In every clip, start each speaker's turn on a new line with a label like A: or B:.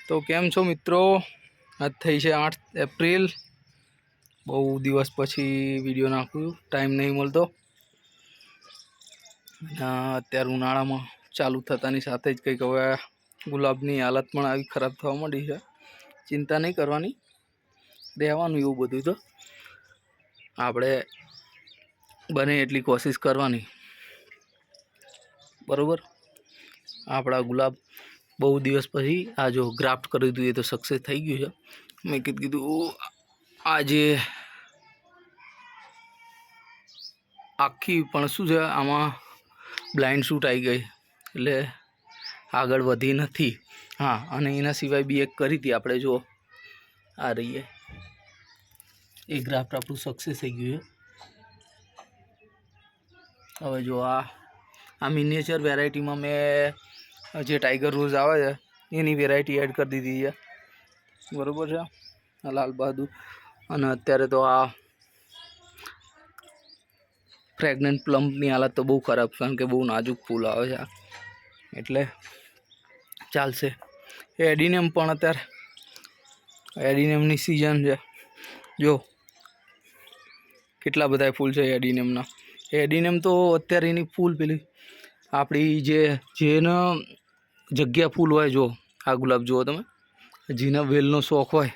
A: તો કેમ છો મિત્રો? આજ થઈ છે 8 એપ્રિલ। બહુ દિવસ પછી વિડીયો નાખું, ટાઈમ નહીં મળતો। અત્યારે ઉનાળામાં ચાલુ થતાની સાથે જ કંઈક હવે ગુલાબની હાલત પણ આવી ખરાબ થવા માંડી છે। ચિંતા નહીં કરવાની, રહેવાનું એવું બધું। તો આપણે બને એટલી કોશિશ કરવાની, બરાબર। આપણા ગુલાબ બહુ દિવસ પછી આ જો ગ્રાફ્ટ કર્યું હતું એ તો સક્સેસ થઈ ગયું છે। મેં કીધું આજે આખી પણ શું છે, આમાં બ્લાઇન્ડ શૂટ આવી ગઈ એટલે આગળ વધી નથી। હા, અને એના સિવાય બી એક કરી હતી આપણે, જો આ રહીએ એ ગ્રાફ્ટ આપણું સક્સેસ થઈ ગયું છે। હવે જો આ મિનિએચર વેરાયટીમાં મેં જે ટાઈગર રોઝ આવે છે એની વેરાયટી એડ કરી દીધી છે, બરાબર છે। આ લાલ બહાદુર, અને અત્યારે તો આ પ્રેગ્નન્ટ પ્લમ્પની હાલત તો બહુ ખરાબ, કારણ કે બહુ નાજુક ફૂલ આવે છે એટલે ચાલશે। એડિનિયમ પણ અત્યારે એડિનિયમની સિઝન છે, જો કેટલા બધા ફૂલ છે એડિનિયમના। એડિનિયમ તો અત્યારે એની ફૂલ પેલી આપણી જેને જગ્યા ફૂલ હોય, જો આ ગુલાબ જુઓ તમે, જેને વેલનો શોખ હોય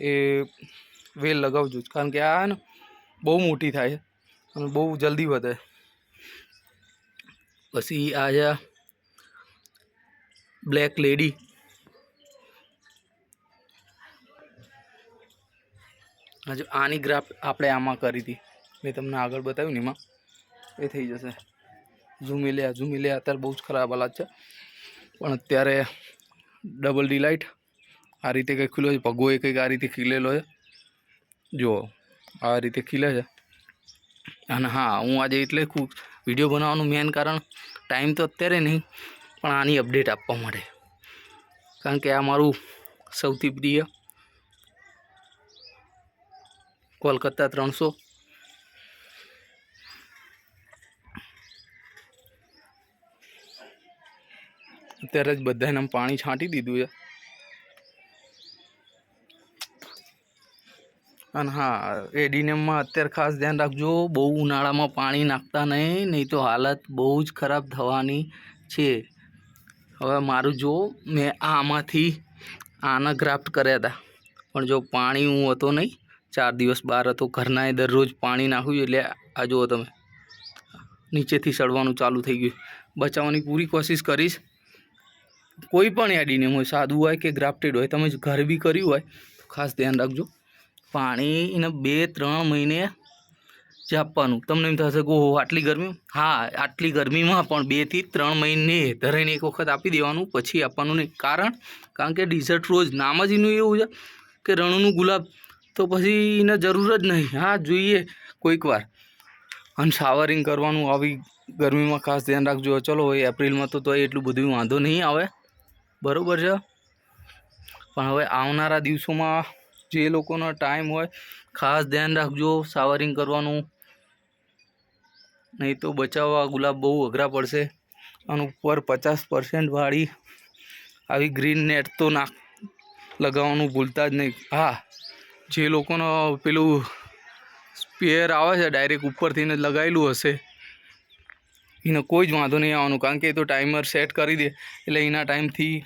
A: એ વેલ લગાવજો, કારણ કે આ ને બહુ મોટી થાય છે અને બહુ જલ્દી વધે। પછી આ છે બ્લેક લેડી, હજુ આની ગ્રાફ્ટ આપણે આમાં કરી હતી, મેં તમને આગળ બતાવ્યું ને, એમાં એ થઈ જશે। ઝુમિલિયા અત્યારે બહુ જ ખરાબ હાલત છે, પણ અત્યારે ડબલ ડિલાઇટ આ રીતે કંઈક ખીલ્યો છે। ભગવો એ કંઈક આ રીતે ખીલેલો છે, જુઓ આ રીતે ખીલે છે। અને હા, હું આજે એટલે વિડીયો બનાવવાનું મેન કારણ, ટાઈમ તો અત્યારે નહીં પણ આની અપડેટ આપવા માટે, કારણ કે આ મારું સૌથી પ્રિય કોલકાતા 300 અત્યારે જ બધાને પાણી છાંટી દીધું છે। અને હા, એડિનિયમમાં અત્યારે ખાસ ધ્યાન રાખજો, બહુ ઉનાળામાં પાણી નાખતા નહીં તો હાલત બહુ જ ખરાબ થવાની છે। હવે મારું જો મેં આમાંથી આના ગ્રાફ્ટ કર્યા હતા, પણ જો પાણી હું હતો નહીં, 4 દિવસ બહાર હતો, ઘરનાએ દરરોજ પાણી નાખ્યું એટલે આ જુઓ તમે નીચેથી સડવાનું ચાલુ થઈ ગયું। બચાવવાની પૂરી કોશિશ કરીશ। કોઈ પણ એડિનિયમ હોય, સાદું હોય કે ગ્રાફ્ટેડ હોય, તમે ઘર બી કર્યું હોય તો ખાસ ધ્યાન રાખજો, પાણી એને 2-3 મહિને જ આપવાનું। તમને એમ થશે કે ઓહો આટલી ગરમી, હા આટલી ગરમીમાં પણ 2 થી 3 મહિને ધરીને એક વખત આપી દેવાનું, પછી આપવાનું નહીં। કારણ કે ડિઝર્ટ રોઝ નામ જ એનું એવું છે કે રણનું ગુલાબ, તો પછી એને જરૂર જ નહીં। હા, જોઈએ કોઈક વાર, અને શાવરિંગ કરવાનું આવી ગરમીમાં ખાસ ધ્યાન રાખજો। ચલો એપ્રિલમાં તો એટલું બધું વાંધો નહીં આવે, બરાબર છે, પણ હવે આવનારા દિવસોમાં જે લોકોનો ટાઈમ હોય ખાસ ધ્યાન રાખજો શાવરિંગ કરવાનું, નહીં તો બચાવવા ગુલાબ બહુ અઘરા પડશે। અને ઉપર 50% વાળી આવી ગ્રીન નેટ તો લગાવવાનું ભૂલતા જ નહીં। હા, જે લોકોનો પેલું સ્પેર આવે છે ડાયરેક્ટ ઉપરથી ને લગાવેલું હશે, એને કોઈ જ વાંધો નહીં આવવાનું, કારણ કે એ તો ટાઈમર સેટ કરી દે એટલે એના ટાઈમથી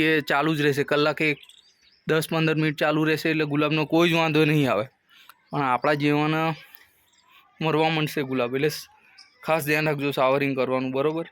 A: એ ચાલુ જ રહેશે, કલાકે 10-15 મિનિટ ચાલુ રહેશે, એટલે ગુલાબનો કોઈ જ વાંધો નહીં આવે। પણ આપણા જીવન મરવા માંડશે ગુલાબ, એટલે ખાસ ધ્યાન રાખજો શાવરિંગ કરવાનું, બરાબર।